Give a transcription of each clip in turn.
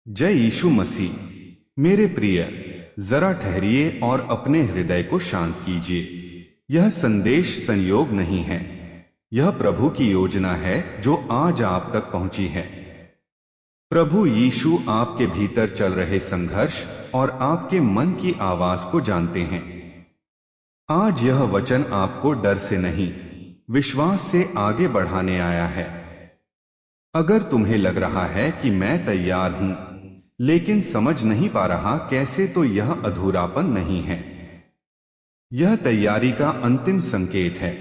जय यीशु मसीह। मेरे प्रिय, जरा ठहरिए और अपने हृदय को शांत कीजिए। यह संदेश संयोग नहीं है, यह प्रभु की योजना है जो आज आप तक पहुंची है। प्रभु यीशु आपके भीतर चल रहे संघर्ष और आपके मन की आवाज को जानते हैं। आज यह वचन आपको डर से नहीं, विश्वास से आगे बढ़ाने आया है। अगर तुम्हें लग रहा है कि मैं तैयार हूं लेकिन समझ नहीं पा रहा कैसे, तो यह अधूरापन नहीं है, यह तैयारी का अंतिम संकेत है।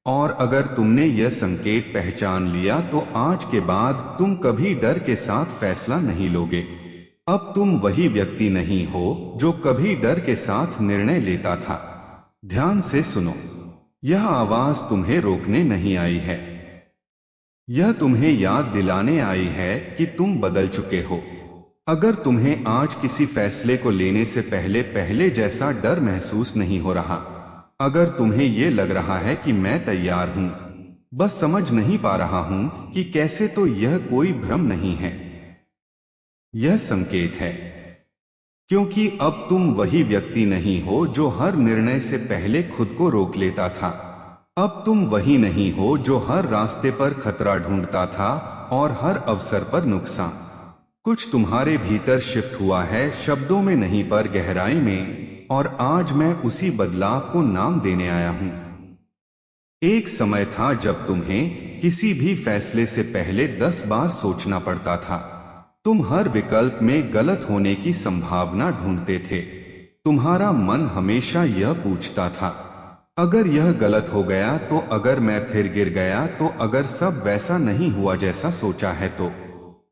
और अगर तुमने यह संकेत पहचान लिया तो आज के बाद तुम कभी डर के साथ फैसला नहीं लोगे। अब तुम वही व्यक्ति नहीं हो जो कभी डर के साथ निर्णय लेता था। ध्यान से सुनो, यह आवाज तुम्हें रोकने नहीं आई है, यह तुम्हें याद दिलाने आई है कि तुम बदल चुके हो। अगर तुम्हें आज किसी फैसले को लेने से पहले जैसा डर महसूस नहीं हो रहा, अगर तुम्हें यह लग रहा है कि मैं तैयार हूं, बस समझ नहीं पा रहा हूं कि कैसे, तो यह कोई भ्रम नहीं है, यह संकेत है। क्योंकि अब तुम वही व्यक्ति नहीं हो जो हर निर्णय से पहले खुद को रोक लेता था। अब तुम वही नहीं हो जो हर रास्ते पर खतरा ढूंढता था और हर अवसर पर नुकसान। कुछ तुम्हारे भीतर शिफ्ट हुआ है, शब्दों में नहीं पर गहराई में, और आज मैं उसी बदलाव को नाम देने आया हूं। एक समय था जब तुम्हें किसी भी फैसले से पहले 10 बार सोचना पड़ता था। तुम हर विकल्प में गलत होने की संभावना ढूंढते थे। तुम्हारा मन हमेशा यह पूछता था, अगर यह गलत हो गया तो, अगर मैं फिर गिर गया तो, अगर सब वैसा नहीं हुआ जैसा सोचा है तो।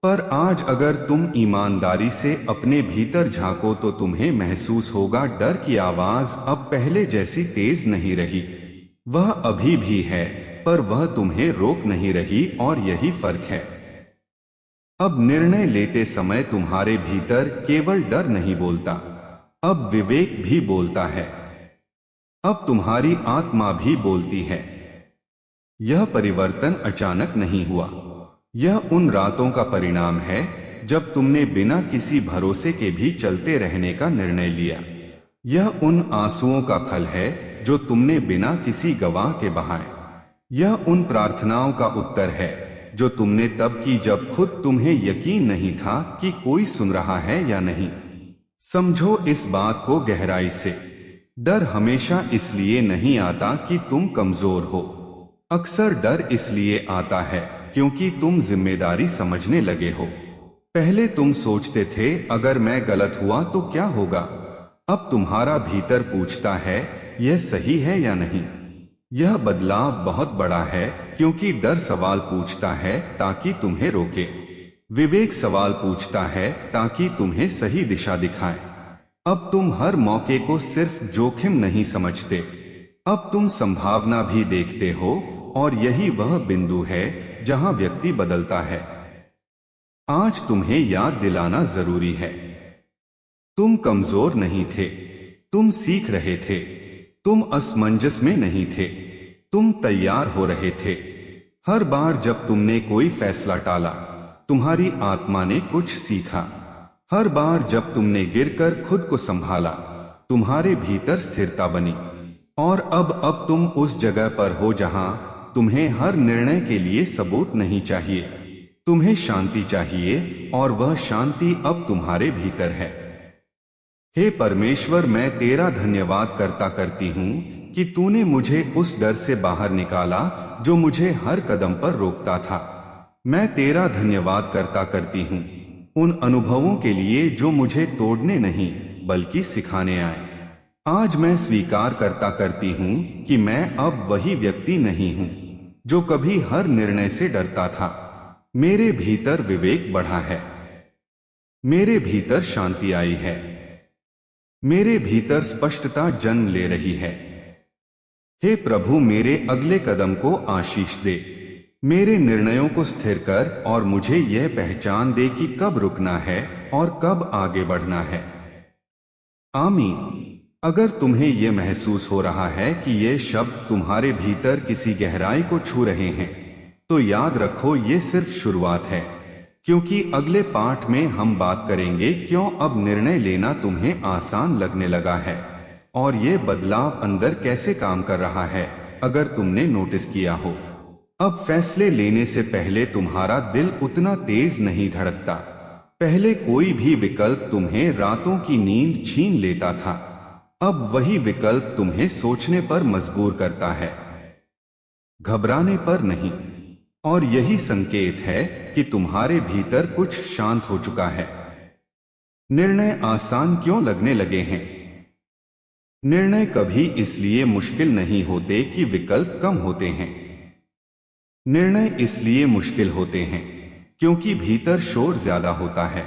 पर आज अगर तुम ईमानदारी से अपने भीतर झांको तो तुम्हें महसूस होगा डर की आवाज अब पहले जैसी तेज नहीं रही। वह अभी भी है, पर वह तुम्हें रोक नहीं रही, और यही फर्क है। अब निर्णय लेते समय तुम्हारे भीतर केवल डर नहीं बोलता, अब विवेक भी बोलता है। अब तुम्हारी आत्मा भी बोलती है। यह परिवर्तन अचानक नहीं हुआ, यह उन रातों का परिणाम है जब तुमने बिना किसी भरोसे के भी चलते रहने का निर्णय लिया। यह उन आंसुओं का फल है जो तुमने बिना किसी गवाह के बहाए। यह उन प्रार्थनाओं का उत्तर है जो तुमने तब की जब खुद तुम्हें यकीन नहीं था कि कोई सुन रहा है या नहीं। समझो इस बात को गहराई से, डर हमेशा इसलिए नहीं आता कि तुम कमजोर हो। अक्सर डर इसलिए आता है क्योंकि तुम जिम्मेदारी समझने लगे हो। पहले तुम सोचते थे अगर मैं गलत हुआ तो क्या होगा। अब तुम्हारा भीतर पूछता है यह सही है या नहीं। यह बदलाव बहुत बड़ा है क्योंकि डर सवाल पूछता है ताकि तुम्हें रोके, विवेक सवाल पूछता है ताकि तुम्हें सही दिशा दिखाए। अब तुम हर मौके को सिर्फ जोखिम नहीं समझते, अब तुम संभावना भी देखते हो, और यही वह बिंदु है जहां व्यक्ति बदलता है। आज तुम्हें याद दिलाना जरूरी है, तुम कमजोर नहीं थे, तुम सीख रहे थे, तुम असमंजस में नहीं थे, तुम तैयार हो रहे थे। हर बार जब तुमने कोई फैसला टाला, तुम्हारी आत्मा ने कुछ सीखा। हर बार जब तुमने गिरकर खुद को संभाला, तुम्हारे भीतर स्थिरता बनी। और अब तुम उस जगह पर हो जहां तुम्हें हर निर्णय के लिए सबूत नहीं चाहिए, तुम्हें शांति चाहिए, और वह शांति अब तुम्हारे भीतर है। हे परमेश्वर, मैं तेरा धन्यवाद करती हूं कि तूने मुझे उस डर से बाहर निकाला जो मुझे हर कदम पर रोकता था। मैं तेरा धन्यवाद करती हूं उन अनुभवों के लिए जो मुझे तोड़ने नहीं बल्कि सिखाने आए। आज मैं स्वीकार करती हूं कि मैं अब वही व्यक्ति नहीं हूं जो कभी हर निर्णय से डरता था। मेरे भीतर विवेक बढ़ा है, मेरे भीतर शांति आई है, मेरे भीतर स्पष्टता जन्म ले रही है। हे प्रभु, मेरे अगले कदम को आशीष दे, मेरे निर्णयों को स्थिर कर, और मुझे यह पहचान दे कि कब रुकना है और कब आगे बढ़ना है। आमीन। अगर तुम्हें यह महसूस हो रहा है कि ये शब्द तुम्हारे भीतर किसी गहराई को छू रहे हैं, तो याद रखो ये सिर्फ शुरुआत है। क्योंकि अगले पाठ में हम बात करेंगे क्यों अब निर्णय लेना तुम्हें आसान लगने लगा है और ये बदलाव अंदर कैसे काम कर रहा है। अगर तुमने नोटिस किया हो, अब फैसले लेने से पहले तुम्हारा दिल उतना तेज नहीं धड़कता। पहले कोई भी विकल्प तुम्हें रातों की नींद छीन लेता था, अब वही विकल्प तुम्हें सोचने पर मजबूर करता है, घबराने पर नहीं। और यही संकेत है कि तुम्हारे भीतर कुछ शांत हो चुका है। निर्णय आसान क्यों लगने लगे हैं? निर्णय कभी इसलिए मुश्किल नहीं होते कि विकल्प कम होते हैं। निर्णय इसलिए मुश्किल होते हैं क्योंकि भीतर शोर ज्यादा होता है।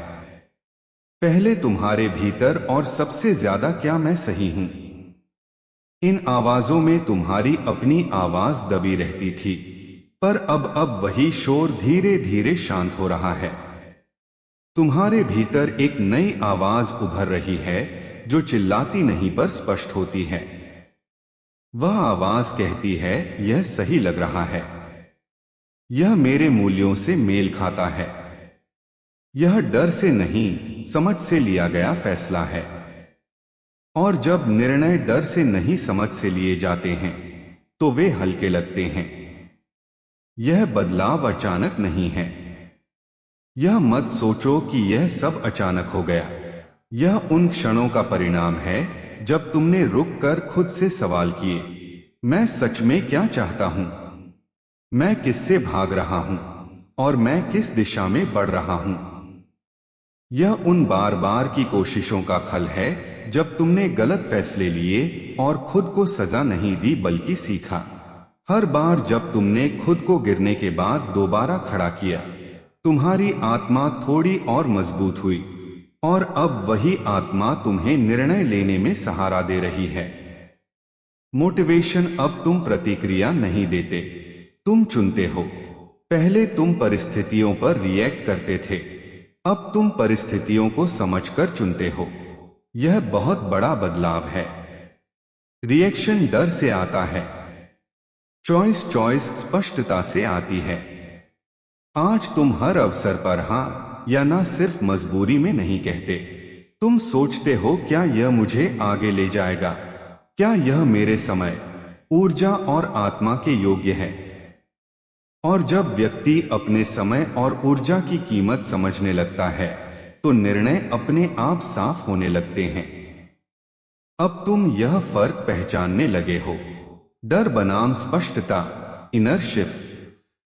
पहले तुम्हारे भीतर और सबसे ज्यादा क्या मैं सही हूं, इन आवाजों में तुम्हारी अपनी आवाज दबी रहती थी। पर अब वही शोर धीरे धीरे शांत हो रहा है। तुम्हारे भीतर एक नई आवाज उभर रही है जो चिल्लाती नहीं पर स्पष्ट होती है। वह आवाज कहती है, यह सही लग रहा है, यह मेरे मूल्यों से मेल खाता है, यह डर से नहीं समझ से लिया गया फैसला है। और जब निर्णय डर से नहीं समझ से लिए जाते हैं तो वे हल्के लगते हैं। यह बदलाव अचानक नहीं है। यह मत सोचो कि यह सब अचानक हो गया। यह उन क्षणों का परिणाम है जब तुमने रुककर खुद से सवाल किए, मैं सच में क्या चाहता हूं, मैं किससे भाग रहा हूं और मैं किस दिशा में बढ़ रहा हूं। यह उन बार बार की कोशिशों का फल है जब तुमने गलत फैसले लिए और खुद को सजा नहीं दी बल्कि सीखा। हर बार जब तुमने खुद को गिरने के बाद दोबारा खड़ा किया, तुम्हारी आत्मा थोड़ी और मजबूत हुई और अब वही आत्मा तुम्हें निर्णय लेने में सहारा दे रही है। मोटिवेशन, अब तुम प्रतिक्रिया नहीं देते, तुम चुनते हो। पहले तुम परिस्थितियों पर रिएक्ट करते थे, अब तुम परिस्थितियों को समझकर चुनते हो। यह बहुत बड़ा बदलाव है। रिएक्शन डर से आता है, चॉइस स्पष्टता से आती है। आज तुम हर अवसर पर हाँ या ना सिर्फ मजबूरी में नहीं कहते। तुम सोचते हो, क्या यह मुझे आगे ले जाएगा, क्या यह मेरे समय, ऊर्जा और आत्मा के योग्य है। और जब व्यक्ति अपने समय और ऊर्जा की कीमत समझने लगता है तो निर्णय अपने आप साफ होने लगते हैं। अब तुम यह फर्क पहचानने लगे हो, डर बनाम स्पष्टता, इनर शिफ्ट।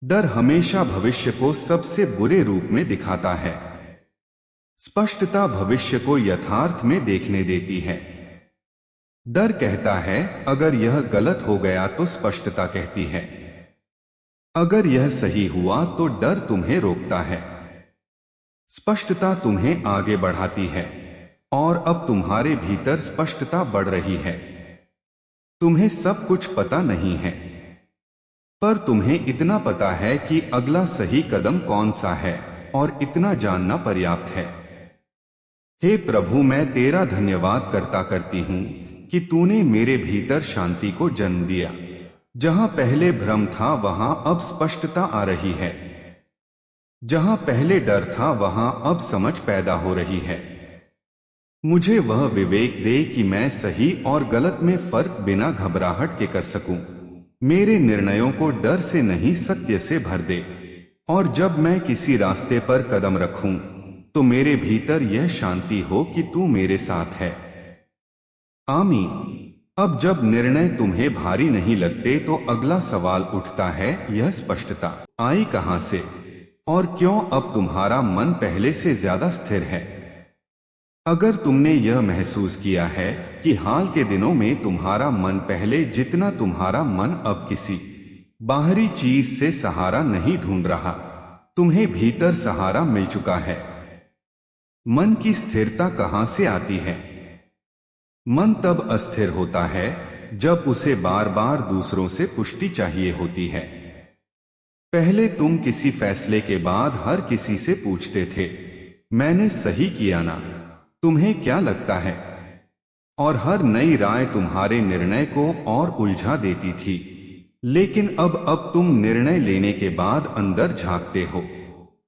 डर हमेशा भविष्य को सबसे बुरे रूप में दिखाता है, स्पष्टता भविष्य को यथार्थ में देखने देती है। डर कहता है अगर यह गलत हो गया तो स्पष्टता कहती है अगर यह सही हुआ तो डर तुम्हें रोकता है, स्पष्टता तुम्हें आगे बढ़ाती है। और अब तुम्हारे भीतर स्पष्टता बढ़ रही है। तुम्हें सब कुछ पता नहीं है, पर तुम्हें इतना पता है कि अगला सही कदम कौन सा है और इतना जानना पर्याप्त है। हे प्रभु, मैं तेरा धन्यवाद करती हूं कि तूने मेरे भीतर शांति को जन्म दिया। जहां पहले भ्रम था वहां अब स्पष्टता आ रही है, जहां पहले डर था वहां अब समझ पैदा हो रही है। मुझे वह विवेक दे कि मैं सही और गलत में फर्क बिना घबराहट के कर सकूं। मेरे निर्णयों को डर से नहीं सत्य से भर दे। और जब मैं किसी रास्ते पर कदम रखूं तो मेरे भीतर यह शांति हो कि तू मेरे साथ है। आमीन। अब जब निर्णय तुम्हें भारी नहीं लगते तो अगला सवाल उठता है, यह स्पष्टता आई कहां से और क्यों अब तुम्हारा मन पहले से ज्यादा स्थिर है। अगर तुमने यह महसूस किया है कि हाल के दिनों में तुम्हारा मन पहले जितना तुम्हारा मन अब किसी बाहरी चीज से सहारा नहीं ढूंढ रहा, तुम्हें भीतर सहारा मिल चुका है। मन की स्थिरता कहां से आती है? मन तब अस्थिर होता है जब उसे बार बार दूसरों से पुष्टि चाहिए होती है। पहले तुम किसी फैसले के बाद हर किसी से पूछते थे, मैंने सही किया ना, तुम्हें क्या लगता है? और हर नई राय तुम्हारे निर्णय को और उलझा देती थी। लेकिन अब तुम निर्णय लेने के बाद अंदर झांकते हो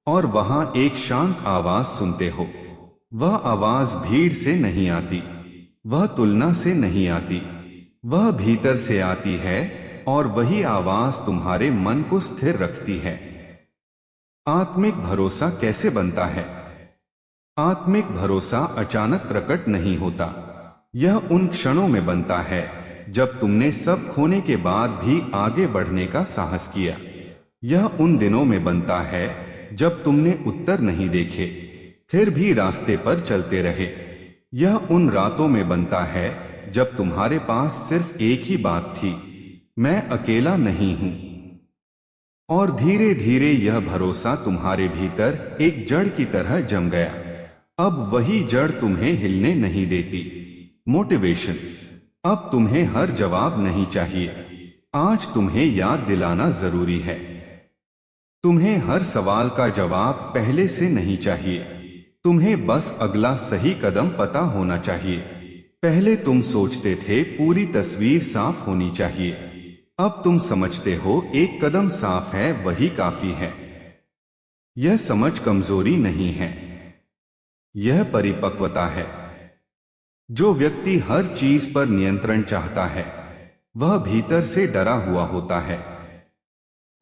और वहां एक शांत आवाज सुनते हो। वह आवाज भीड़ से नहीं आती, वह तुलना से नहीं आती, वह भीतर से आती है और वही आवाज तुम्हारे मन को स्थिर रखती है। आत्मिक भरोसा कैसे बनता है? आत्मिक भरोसा अचानक प्रकट नहीं होता। यह उन क्षणों में बनता है जब तुमने सब खोने के बाद भी आगे बढ़ने का साहस किया। यह उन दिनों में बनता है जब तुमने उत्तर नहीं देखे, फिर भी रास्ते पर चलते रहे। यह उन रातों में बनता है जब तुम्हारे पास सिर्फ एक ही बात थी, मैं अकेला नहीं हूं। और धीरे धीरे यह भरोसा तुम्हारे भीतर एक जड़ की तरह जम गया। अब वही जड़ तुम्हें हिलने नहीं देती। मोटिवेशन। अब तुम्हें हर जवाब नहीं चाहिए, आज तुम्हें याद दिलाना जरूरी है। तुम्हें हर सवाल का जवाब पहले से नहीं चाहिए, तुम्हें बस अगला सही कदम पता होना चाहिए। पहले तुम सोचते थे पूरी तस्वीर साफ होनी चाहिए, अब तुम समझते हो एक कदम साफ है वही काफी है। यह समझ कमजोरी नहीं है, यह परिपक्वता है। जो व्यक्ति हर चीज पर नियंत्रण चाहता है वह भीतर से डरा हुआ होता है,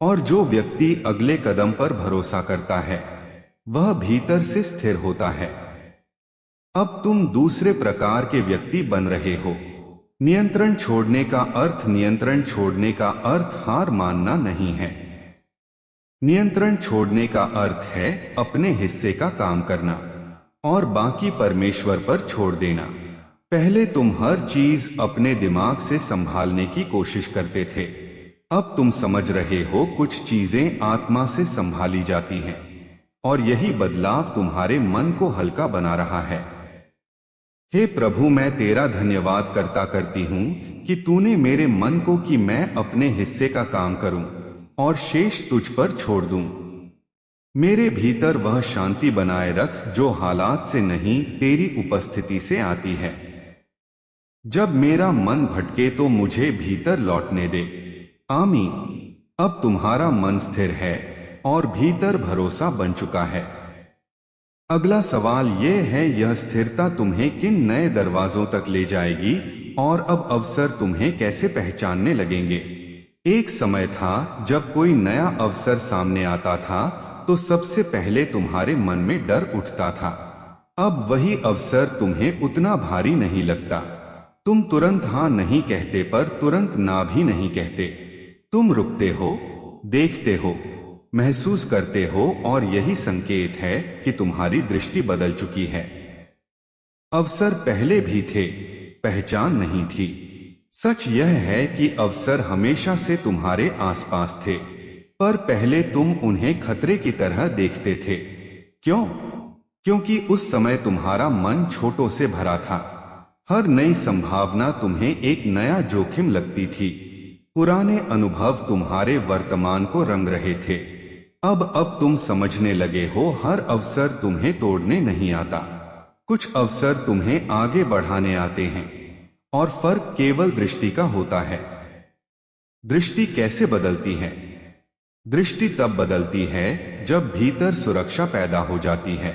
और जो व्यक्ति अगले कदम पर भरोसा करता है वह भीतर से स्थिर होता है। अब तुम दूसरे प्रकार के व्यक्ति बन रहे हो। नियंत्रण छोड़ने का अर्थ हार मानना नहीं है। नियंत्रण छोड़ने का अर्थ है अपने हिस्से का काम करना और बाकी परमेश्वर पर छोड़ देना। पहले तुम हर चीज अपने दिमाग से संभालने की कोशिश करते थे, अब तुम समझ रहे हो कुछ चीजें आत्मा से संभाली जाती हैं, और यही बदलाव तुम्हारे मन को हल्का बना रहा है। हे प्रभु, मैं तेरा धन्यवाद करती हूं कि तूने मेरे मन को कि मैं अपने हिस्से का काम करूं और शेष तुझ पर छोड़ दूं। मेरे भीतर वह शांति बनाए रख जो हालात से नहीं तेरी उपस्थिति से आती है। जब मेरा मन भटके तो मुझे भीतर लौटने दे। आमीन। अब तुम्हारा मन स्थिर है और भीतर भरोसा बन चुका है। अगला सवाल यह है, यह स्थिरता तुम्हें किन नए दरवाजों तक ले जाएगी और अब अवसर तुम्हें कैसे पहचानने लगेंगे? एक समय था जब कोई नया अवसर सामने आता था तो सबसे पहले तुम्हारे मन में डर उठता था। अब वही अवसर तुम्हें उतना भारी नहीं लगता। तुम तुरंत हां नहीं कहते पर तुरंत ना भी नहीं कहते। तुम रुकते हो, देखते हो, महसूस करते हो, और यही संकेत है कि तुम्हारी दृष्टि बदल चुकी है। अवसर पहले भी थे, पहचान नहीं थी। सच यह है कि अवसर हमेशा से तुम्हारे आसपास थे, पर पहले तुम उन्हें खतरे की तरह देखते थे। क्यों? क्योंकि उस समय तुम्हारा मन छोटों से भरा था। हर नई संभावना तुम्हें एक नया जोखिम लगती थी। पुराने अनुभव तुम्हारे वर्तमान को रंग रहे थे। अब तुम समझने लगे हो, हर अवसर तुम्हें तोड़ने नहीं आता, कुछ अवसर तुम्हें आगे बढ़ाने आते हैं, और फर्क केवल दृष्टि का होता है। दृष्टि कैसे बदलती है? दृष्टि तब बदलती है जब भीतर सुरक्षा पैदा हो जाती है।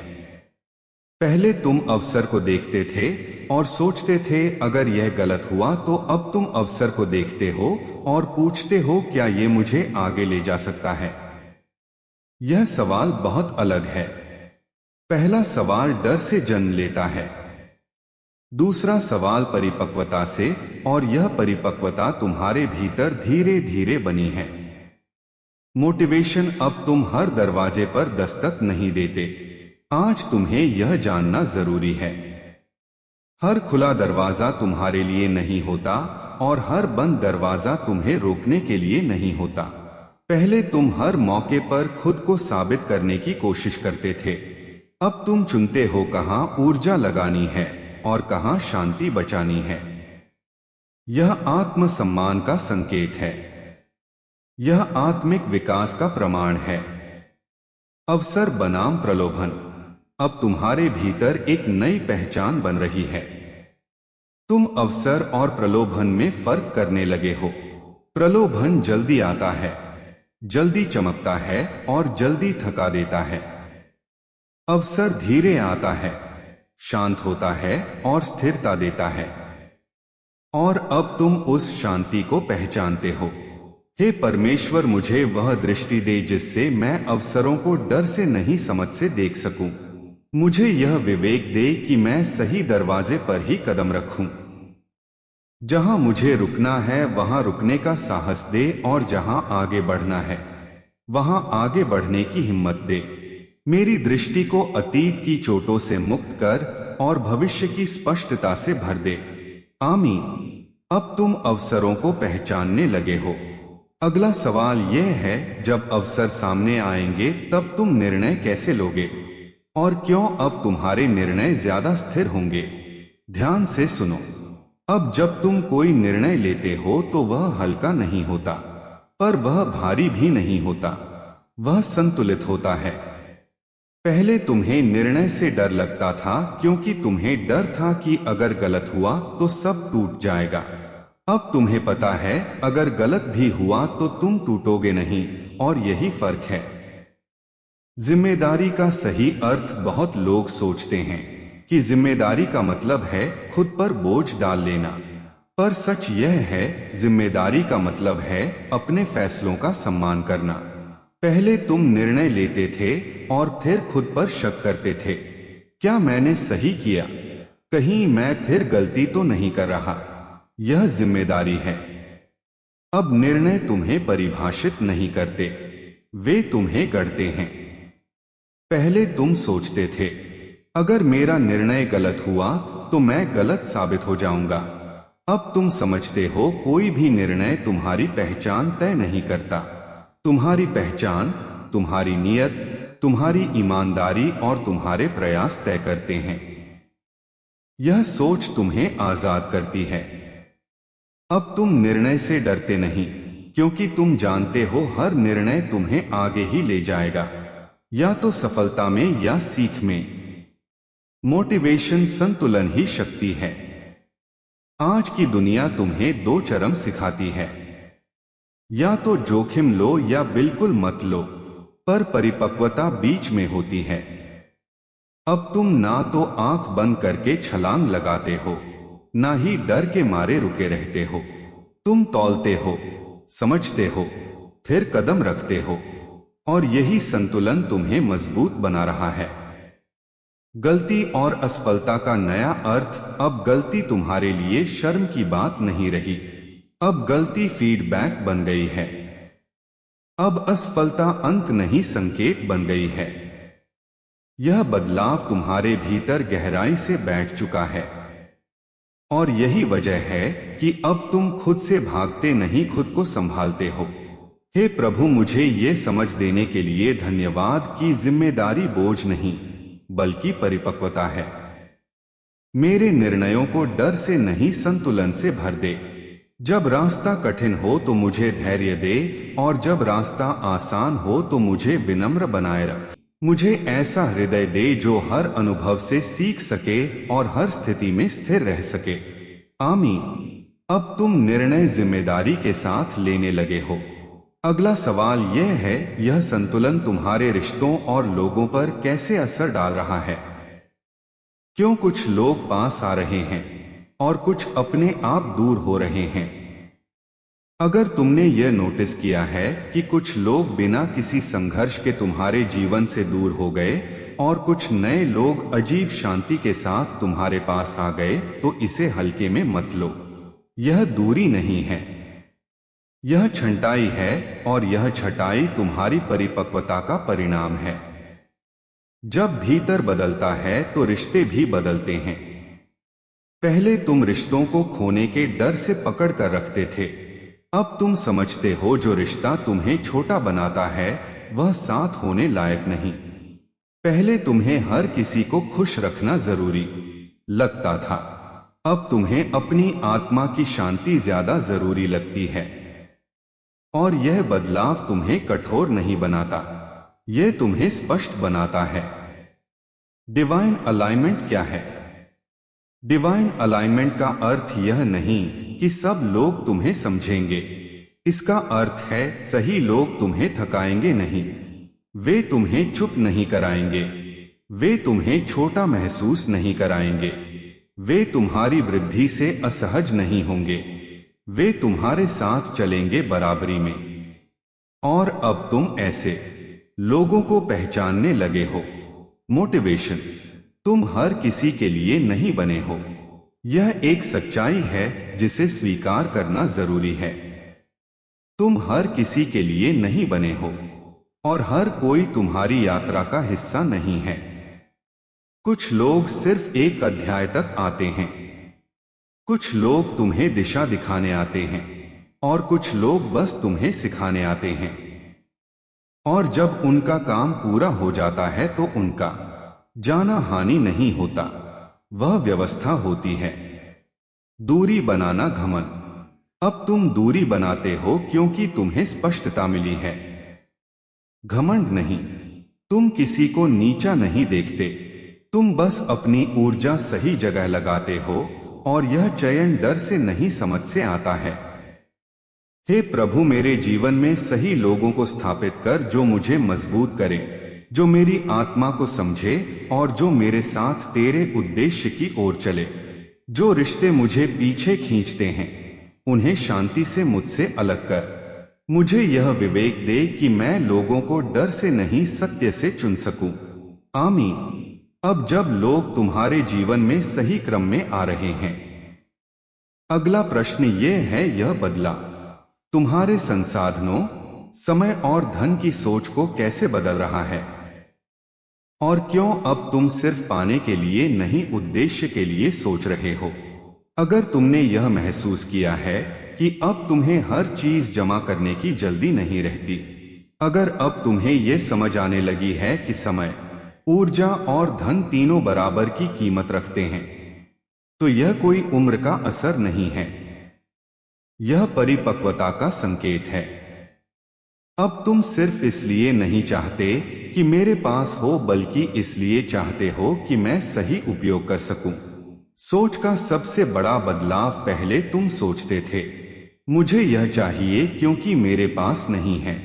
पहले तुम अवसर को देखते थे और सोचते थे अगर यह गलत हुआ, तो अब तुम अवसर को देखते हो और पूछते हो क्या ये मुझे आगे ले जा सकता है? यह सवाल बहुत अलग है। पहला सवाल डर से जन्म लेता है, दूसरा सवाल परिपक्वता से, और यह परिपक्वता तुम्हारे भीतर धीरे धीरे बनी है। मोटिवेशन। अब तुम हर दरवाजे पर दस्तक नहीं देते। आज तुम्हें यह जानना जरूरी है, हर खुला दरवाजा तुम्हारे लिए नहीं होता और हर बंद दरवाजा तुम्हें रोकने के लिए नहीं होता। पहले तुम हर मौके पर खुद को साबित करने की कोशिश करते थे, अब तुम चुनते हो कहां ऊर्जा लगानी है और कहां शांति बचानी है। यह आत्मसम्मान का संकेत है, यह आत्मिक विकास का प्रमाण है। अवसर बनाम प्रलोभन। अब तुम्हारे भीतर एक नई पहचान बन रही है। तुम अवसर और प्रलोभन में फर्क करने लगे हो। प्रलोभन जल्दी आता है, जल्दी चमकता है और जल्दी थका देता है, अवसर धीरे आता है, शांत होता है और स्थिरता देता है। और अब तुम उस शांति को पहचानते हो। हे परमेश्वर, मुझे वह दृष्टि दे जिससे मैं अवसरों को डर से नहीं समझ से देख सकूं। मुझे यह विवेक दे कि मैं सही दरवाजे पर ही कदम रखूं। जहां मुझे रुकना है वहां रुकने का साहस दे और जहां आगे बढ़ना है वहां आगे बढ़ने की हिम्मत दे। मेरी दृष्टि को अतीत की चोटों से मुक्त कर और भविष्य की स्पष्टता से भर दे। आमीन। अब तुम अवसरों को पहचानने लगे हो। अगला सवाल यह है, जब अवसर सामने आएंगे तब तुम निर्णय कैसे लोगे और क्यों अब तुम्हारे निर्णय ज्यादा स्थिर होंगे? ध्यान से सुनो। अब जब तुम कोई निर्णय लेते हो तो वह हल्का नहीं होता, पर वह भारी भी नहीं होता, वह संतुलित होता है। पहले तुम्हें निर्णय से डर लगता था क्योंकि तुम्हें डर था कि अगर गलत हुआ तो सब टूट जाएगा। अब तुम्हें पता है अगर गलत भी हुआ तो तुम टूटोगे नहीं, और यही फर्क है। जिम्मेदारी का सही अर्थ बहुत लोग सोचते हैं कि जिम्मेदारी का मतलब है खुद पर बोझ डाल लेना, पर सच यह है जिम्मेदारी का मतलब है अपने फैसलों का सम्मान करना। पहले तुम निर्णय लेते थे और फिर खुद पर शक करते थे, क्या मैंने सही किया, कहीं मैं फिर गलती तो नहीं कर रहा। यह जिम्मेदारी है। अब निर्णय तुम्हें परिभाषित नहीं करते, वे तुम्हें गढ़ते हैं। पहले तुम सोचते थे अगर मेरा निर्णय गलत हुआ तो मैं गलत साबित हो जाऊंगा। अब तुम समझते हो कोई भी निर्णय तुम्हारी पहचान तय नहीं करता। तुम्हारी पहचान, तुम्हारी नियत, तुम्हारी ईमानदारी और तुम्हारे प्रयास तय करते हैं। यह सोच तुम्हें आजाद करती है। अब तुम निर्णय से डरते नहीं, क्योंकि तुम जानते हो हर निर्णय तुम्हें आगे ही ले जाएगा, या तो सफलता में या सीख में। मोटिवेशन, संतुलन ही शक्ति है। आज की दुनिया तुम्हें दो चरम सिखाती है, या तो जोखिम लो या बिल्कुल मत लो, पर परिपक्वता बीच में होती है। अब तुम ना तो आंख बंद करके छलांग लगाते हो, ना ही डर के मारे रुके रहते हो। तुम तौलते हो, समझते हो, फिर कदम रखते हो, और यही संतुलन तुम्हें मजबूत बना रहा है। गलती और असफलता का नया अर्थ, अब गलती तुम्हारे लिए शर्म की बात नहीं रही, अब गलती फीडबैक बन गई है। अब असफलता अंत नहीं, संकेत बन गई है। यह बदलाव तुम्हारे भीतर गहराई से बैठ चुका है, और यही वजह है कि अब तुम खुद से भागते नहीं, खुद को संभालते हो। हे प्रभु, मुझे ये समझ देने के लिए धन्यवाद कि जिम्मेदारी बोझ नहीं बल्कि परिपक्वता है। मेरे निर्णयों को डर से नहीं, संतुलन से भर दे। जब रास्ता कठिन हो तो मुझे धैर्य दे, और जब रास्ता आसान हो तो मुझे विनम्र बनाए रख। मुझे ऐसा हृदय दे जो हर अनुभव से सीख सके और हर स्थिति में स्थिर रह सके। आमीन। अब तुम निर्णय जिम्मेदारी के साथ लेने लगे हो। अगला सवाल यह है, यह संतुलन तुम्हारे रिश्तों और लोगों पर कैसे असर डाल रहा है? क्यों कुछ लोग पास आ रहे हैं और कुछ अपने आप दूर हो रहे हैं? अगर तुमने यह नोटिस किया है कि कुछ लोग बिना किसी संघर्ष के तुम्हारे जीवन से दूर हो गए और कुछ नए लोग अजीब शांति के साथ तुम्हारे पास आ गए, तो इसे हल्के में मत लो। यह दूरी नहीं है, यह छंटाई है, और यह छटाई तुम्हारी परिपक्वता का परिणाम है। जब भीतर बदलता है तो रिश्ते भी बदलते हैं। पहले तुम रिश्तों को खोने के डर से पकड़ कर रखते थे, अब तुम समझते हो जो रिश्ता तुम्हें छोटा बनाता है वह साथ होने लायक नहीं। पहले तुम्हें हर किसी को खुश रखना जरूरी लगता था, अब तुम्हें अपनी आत्मा की शांति ज्यादा जरूरी लगती है। और यह बदलाव तुम्हें कठोर नहीं बनाता, यह तुम्हें स्पष्ट बनाता है। डिवाइन अलाइनमेंट क्या है? डिवाइन अलाइनमेंट का अर्थ यह नहीं कि सब लोग तुम्हें समझेंगे। इसका अर्थ है सही लोग तुम्हें थकाएंगे नहीं, वे तुम्हें चुप नहीं कराएंगे, वे तुम्हें छोटा महसूस नहीं कराएंगे। वे तुम्हारी वृद्धि से असहज नहीं होंगे। वे तुम्हारे साथ चलेंगे बराबरी में। और अब तुम ऐसे लोगों को पहचानने लगे हो। मोटिवेशन। तुम हर किसी के लिए नहीं बने हो। यह एक सच्चाई है जिसे स्वीकार करना जरूरी है। तुम हर किसी के लिए नहीं बने हो और हर कोई तुम्हारी यात्रा का हिस्सा नहीं है। कुछ लोग सिर्फ एक अध्याय तक आते हैं, कुछ लोग तुम्हें दिशा दिखाने आते हैं और कुछ लोग बस तुम्हें सिखाने आते हैं। और जब उनका काम पूरा हो जाता है तो उनका जाना हानि नहीं होता, वह व्यवस्था होती है। दूरी बनाना घमंड। अब तुम दूरी बनाते हो क्योंकि तुम्हें स्पष्टता मिली है, घमंड नहीं। तुम किसी को नीचा नहीं देखते, तुम बस अपनी ऊर्जा सही जगह लगाते हो और यह चयन डर से नहीं समझ से आता है। हे प्रभु, मेरे जीवन में सही लोगों को स्थापित कर जो मुझे मजबूत करे, जो मेरी आत्मा को समझे और जो मेरे साथ तेरे उद्देश्य की ओर चले। जो रिश्ते मुझे पीछे खींचते हैं उन्हें शांति से मुझसे अलग कर। मुझे यह विवेक दे कि मैं लोगों को डर से नहीं सत्य से चुन सकूं। आमीन। अब जब लोग तुम्हारे जीवन में सही क्रम में आ रहे हैं, अगला प्रश्न यह है, यह बदला तुम्हारे संसाधनों, समय और धन की सोच को कैसे बदल रहा है? और क्यों अब तुम सिर्फ पाने के लिए नहीं, उद्देश्य के लिए सोच रहे हो? अगर तुमने यह महसूस किया है कि अब तुम्हें हर चीज जमा करने की जल्दी नहीं रहती, अगर अब तुम्हें यह समझ आने लगी है कि समय, ऊर्जा और धन तीनों बराबर की कीमत रखते हैं, तो यह कोई उम्र का असर नहीं है, यह परिपक्वता का संकेत है। अब तुम सिर्फ इसलिए नहीं चाहते कि मेरे पास हो, बल्कि इसलिए चाहते हो कि मैं सही उपयोग कर सकूं। सोच का सबसे बड़ा बदलाव, पहले तुम सोचते थे मुझे यह चाहिए क्योंकि मेरे पास नहीं है।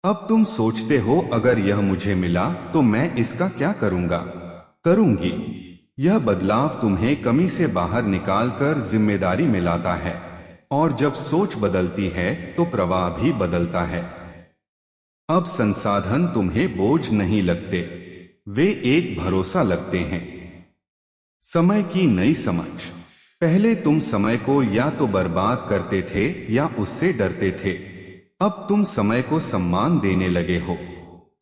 अब तुम सोचते हो अगर यह मुझे मिला तो मैं इसका क्या करूंगा, करूंगी। यह बदलाव तुम्हें कमी से बाहर निकालकर जिम्मेदारी में लाता है, और जब सोच बदलती है तो प्रवाह भी बदलता है। अब संसाधन तुम्हें बोझ नहीं लगते, वे एक भरोसा लगते हैं। समय की नई समझ। पहले तुम समय को या तो बर्बाद करते थे या उससे डरते थे। अब तुम समय को सम्मान देने लगे हो।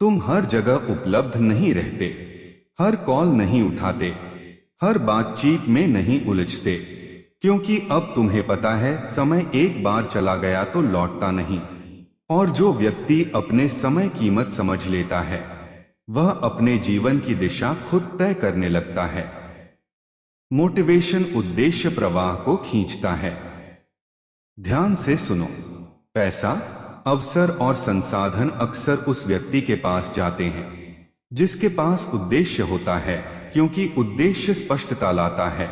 तुम हर जगह उपलब्ध नहीं रहते, हर कॉल नहीं उठाते, हर बातचीत में नहीं उलझते, क्योंकि अब तुम्हें पता है समय एक बार चला गया तो लौटता नहीं। और जो व्यक्ति अपने समय कीमत समझ लेता है वह अपने जीवन की दिशा खुद तय करने लगता है। मोटिवेशन उद्देश्य प्रवाह को खींचता है। ध्यान से सुनो। पैसा, अवसर और संसाधन अक्सर उस व्यक्ति के पास जाते हैं जिसके पास उद्देश्य होता है, क्योंकि उद्देश्य स्पष्टता लाता है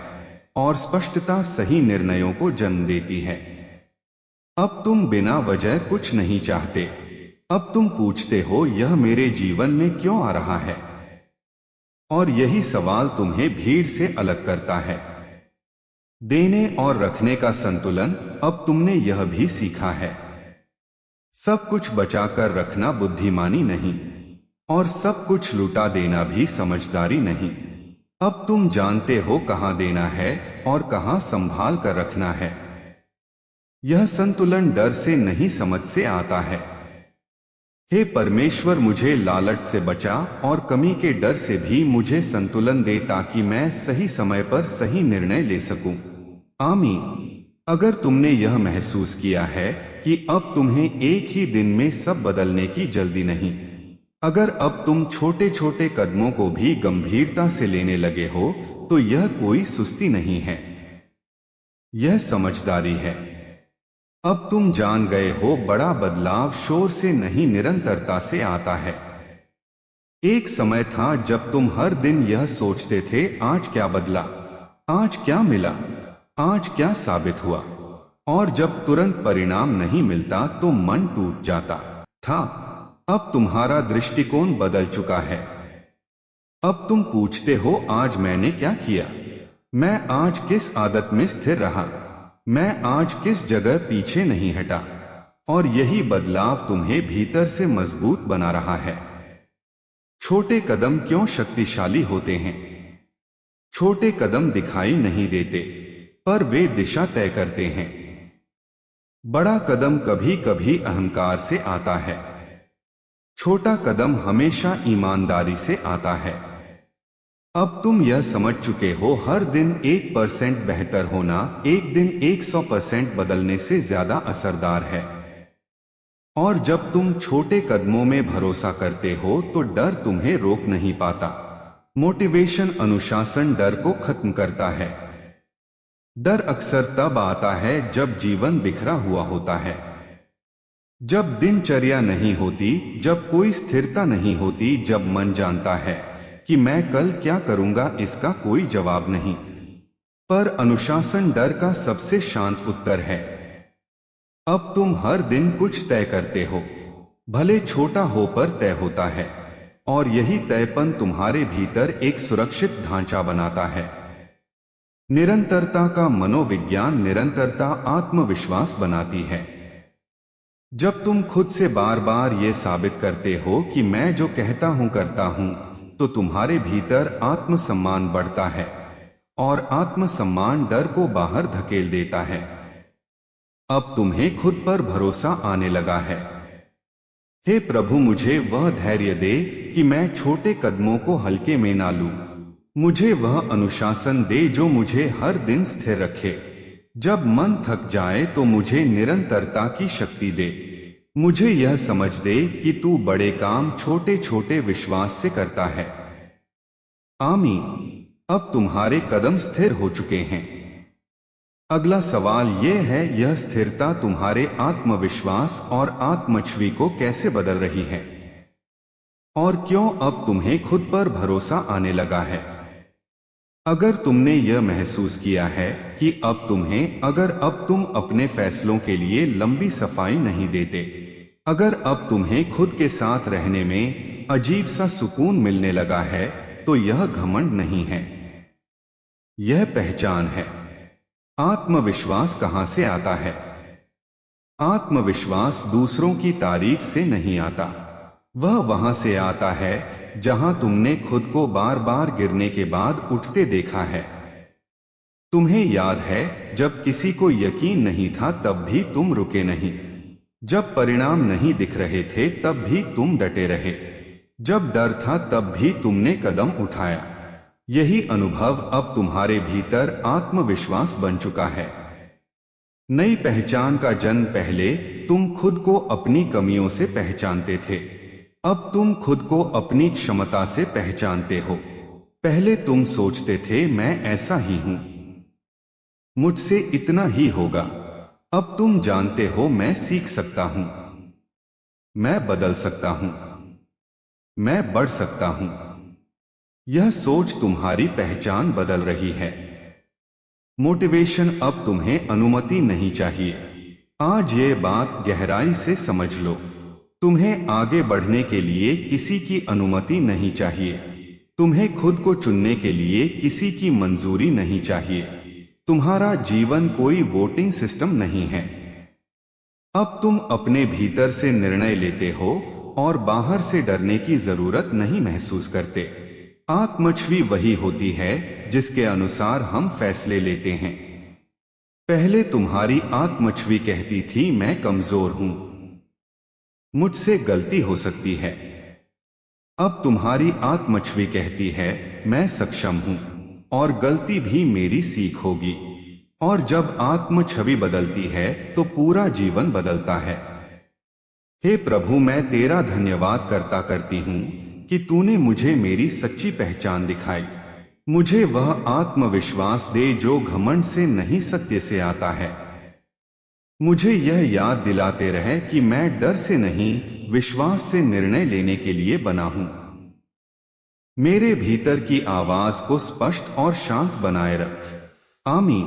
और स्पष्टता सही निर्णयों को जन्म देती है। अब तुम बिना वजह कुछ नहीं चाहते। अब तुम पूछते हो यह मेरे जीवन में क्यों आ रहा है? और यही सवाल तुम्हें भीड़ से अलग करता है। देने और रखने का संतुलन। अब तुमने यह भी सीखा है, सब कुछ बचाकर रखना बुद्धिमानी नहीं, और सब कुछ लुटा देना भी समझदारी नहीं। अब तुम जानते हो कहां देना है और कहां संभाल कर रखना है। यह संतुलन डर से नहीं, समझ से आता है। हे परमेश्वर, मुझे लालच से बचा और कमी के डर से भी मुझे संतुलन दे, ताकि मैं सही समय पर सही निर्णय ले सकूं। आमीन। अगर तुमने यह महसूस किया है कि अब तुम्हें एक ही दिन में सब बदलने की जल्दी नहीं, अगर अब तुम छोटे छोटे कदमों को भी गंभीरता से लेने लगे हो, तो यह कोई सुस्ती नहीं है, यह समझदारी है। अब तुम जान गए हो, बड़ा बदलाव शोर से नहीं, निरंतरता से आता है। एक समय था जब तुम हर दिन यह सोचते थे, आज क्या बदला, आज क्या मिला, आज क्या साबित हुआ, और जब तुरंत परिणाम नहीं मिलता तो मन टूट जाता था। अब तुम्हारा दृष्टिकोण बदल चुका है। अब तुम पूछते हो आज मैंने क्या किया, मैं आज किस आदत में स्थिर रहा, मैं आज किस जगह पीछे नहीं हटा। और यही बदलाव तुम्हें भीतर से मजबूत बना रहा है। छोटे कदम क्यों शक्तिशाली होते हैं? छोटे कदम दिखाई नहीं देते, पर वे दिशा तय करते हैं। बड़ा कदम कभी कभी अहंकार से आता है, छोटा कदम हमेशा ईमानदारी से आता है। अब तुम यह समझ चुके हो, हर दिन 1% बेहतर होना एक दिन 100% बदलने से ज्यादा असरदार है। और जब तुम छोटे कदमों में भरोसा करते हो तो डर तुम्हें रोक नहीं पाता। मोटिवेशन, अनुशासन डर को खत्म करता है। डर अक्सर तब आता है जब जीवन बिखरा हुआ होता है, जब दिनचर्या नहीं होती, जब कोई स्थिरता नहीं होती, जब मन जानता है कि मैं कल क्या करूंगा इसका कोई जवाब नहीं। पर अनुशासन डर का सबसे शांत उत्तर है। अब तुम हर दिन कुछ तय करते हो, भले छोटा हो पर तय होता है, और यही तयपन तुम्हारे भीतर एक सुरक्षित ढांचा बनाता है। निरंतरता का मनोविज्ञान, निरंतरता आत्मविश्वास बनाती है। जब तुम खुद से बार बार ये साबित करते हो कि मैं जो कहता हूं करता हूं, तो तुम्हारे भीतर आत्मसम्मान बढ़ता है, और आत्मसम्मान डर को बाहर धकेल देता है। अब तुम्हें खुद पर भरोसा आने लगा है। हे प्रभु, मुझे वह धैर्य दे कि मैं छोटे कदमों को हल्के में ना लूं। मुझे वह अनुशासन दे जो मुझे हर दिन स्थिर रखे। जब मन थक जाए तो मुझे निरंतरता की शक्ति दे। मुझे यह समझ दे कि तू बड़े काम छोटे छोटे विश्वास से करता है। आमीन। अब तुम्हारे कदम स्थिर हो चुके हैं। अगला सवाल यह है, यह स्थिरता तुम्हारे आत्मविश्वास और आत्मछवि को कैसे बदल रही है? और क्यों अब तुम्हें खुद पर भरोसा आने लगा है? अगर तुमने यह महसूस किया है कि अगर अब तुम अपने फैसलों के लिए लंबी सफाई नहीं देते, अगर अब तुम्हें खुद के साथ रहने में अजीब सा सुकून मिलने लगा है, तो यह घमंड नहीं है, यह पहचान है। आत्मविश्वास कहां से आता है? आत्मविश्वास दूसरों की तारीफ से नहीं आता, वह वहां से आता है जहां तुमने खुद को बार बार गिरने के बाद उठते देखा है। तुम्हें याद है, जब किसी को यकीन नहीं था तब भी तुम रुके नहीं, जब परिणाम नहीं दिख रहे थे तब भी तुम डटे रहे, जब डर था तब भी तुमने कदम उठाया। यही अनुभव अब तुम्हारे भीतर आत्मविश्वास बन चुका है। नई पहचान का जन्म, पहले तुम खुद को अपनी कमियों से पहचानते थे, अब तुम खुद को अपनी क्षमता से पहचानते हो। पहले तुम सोचते थे मैं ऐसा ही हूं, मुझसे इतना ही होगा, अब तुम जानते हो मैं सीख सकता हूं, मैं बदल सकता हूं, मैं बढ़ सकता हूं। यह सोच तुम्हारी पहचान बदल रही है। मोटिवेशन, अब तुम्हें अनुमति नहीं चाहिए। आज ये बात गहराई से समझ लो, तुम्हें आगे बढ़ने के लिए किसी की अनुमति नहीं चाहिए, तुम्हें खुद को चुनने के लिए किसी की मंजूरी नहीं चाहिए। तुम्हारा जीवन कोई वोटिंग सिस्टम नहीं है। अब तुम अपने भीतर से निर्णय लेते हो और बाहर से डरने की जरूरत नहीं महसूस करते। आत्मछवि वही होती है जिसके अनुसार हम फैसले लेते हैं। पहले तुम्हारी आत्मछवि कहती थी मैं कमजोर हूं, मुझसे गलती हो सकती है। अब तुम्हारी आत्मछवि कहती है मैं सक्षम हूं और गलती भी मेरी सीख होगी। और जब आत्मछवि बदलती है तो पूरा जीवन बदलता है। हे प्रभु, मैं तेरा धन्यवाद करती हूं कि तूने मुझे मेरी सच्ची पहचान दिखाई। मुझे वह आत्मविश्वास दे जो घमंड से नहीं, सत्य से आता है। मुझे यह याद दिलाते रहे कि मैं डर से नहीं, विश्वास से निर्णय लेने के लिए बना हूं। मेरे भीतर की आवाज को स्पष्ट और शांत बनाए रख। आमीन।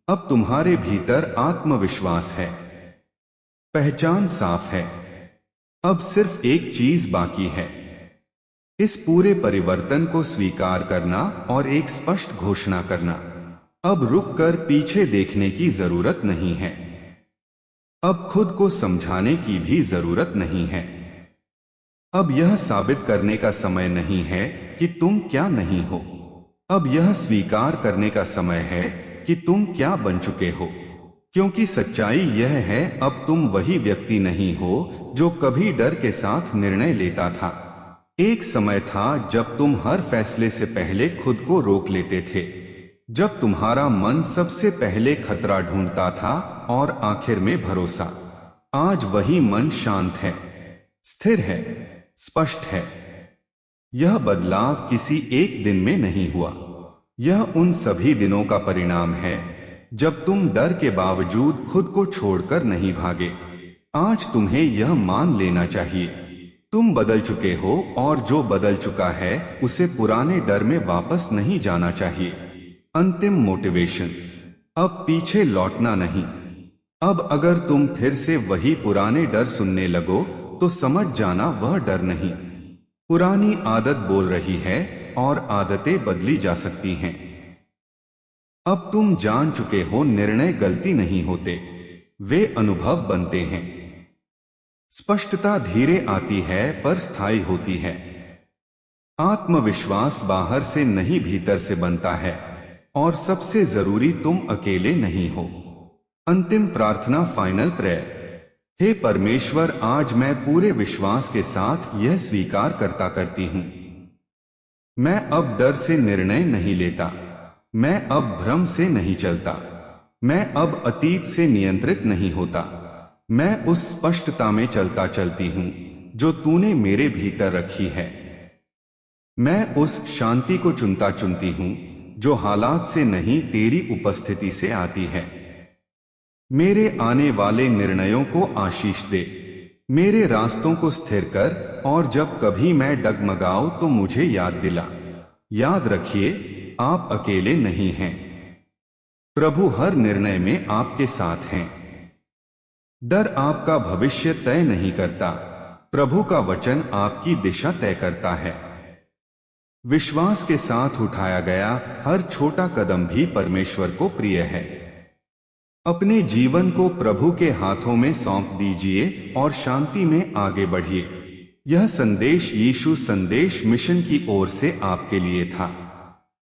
अब तुम्हारे भीतर आत्मविश्वास है, पहचान साफ है। अब सिर्फ एक चीज बाकी है, इस पूरे परिवर्तन को स्वीकार करना और एक स्पष्ट घोषणा करना। अब रुककर पीछे देखने की जरूरत नहीं है। अब खुद को समझाने की भी जरूरत नहीं है। अब यह साबित करने का समय नहीं है कि तुम क्या नहीं हो। अब यह स्वीकार करने का समय है कि तुम क्या बन चुके हो। क्योंकि सच्चाई यह है, अब तुम वही व्यक्ति नहीं हो जो कभी डर के साथ निर्णय लेता था। एक समय था जब तुम हर फैसले से पहले खुद को रोक लेते थे, जब तुम्हारा मन सबसे पहले खतरा ढूंढता था और आखिर में भरोसा। आज वही मन शांत है, स्थिर है, स्पष्ट है। यह बदलाव किसी एक दिन में नहीं हुआ। यह उन सभी दिनों का परिणाम है जब तुम डर के बावजूद खुद को छोड़कर नहीं भागे। आज तुम्हें यह मान लेना चाहिए, तुम बदल चुके हो और जो बदल चुका है उसे पुराने डर में वापस नहीं जाना चाहिए। अंतिम मोटिवेशन, अब पीछे लौटना नहीं। अब अगर तुम फिर से वही पुराने डर सुनने लगो तो समझ जाना वह डर नहीं, पुरानी आदत बोल रही है और आदतें बदली जा सकती हैं। अब तुम जान चुके हो, निर्णय गलती नहीं होते, वे अनुभव बनते हैं। स्पष्टता धीरे आती है पर स्थायी होती है। आत्मविश्वास बाहर से नहीं भीतर से बनता है। और सबसे जरूरी, तुम अकेले नहीं हो। अंतिम प्रार्थना, फाइनल प्रेयर। हे परमेश्वर, आज मैं पूरे विश्वास के साथ यह स्वीकार करती हूं, मैं अब डर से निर्णय नहीं लेता, मैं अब भ्रम से नहीं चलता, मैं अब अतीत से नियंत्रित नहीं होता। मैं उस स्पष्टता में चलती हूं जो तूने मेरे भीतर रखी है। मैं उस शांति को चुनती हूं जो हालात से नहीं, तेरी उपस्थिति से आती है। मेरे आने वाले निर्णयों को आशीष दे, मेरे रास्तों को स्थिर कर, और जब कभी मैं डगमगाऊं तो मुझे याद दिला। याद रखिए, आप अकेले नहीं हैं। प्रभु हर निर्णय में आपके साथ हैं। डर आपका भविष्य तय नहीं करता, प्रभु का वचन आपकी दिशा तय करता है। विश्वास के साथ उठाया गया हर छोटा कदम भी परमेश्वर को प्रिय है। अपने जीवन को प्रभु के हाथों में सौंप दीजिए और शांति में आगे बढ़िए। यह संदेश यीशु संदेश मिशन की ओर से आपके लिए था।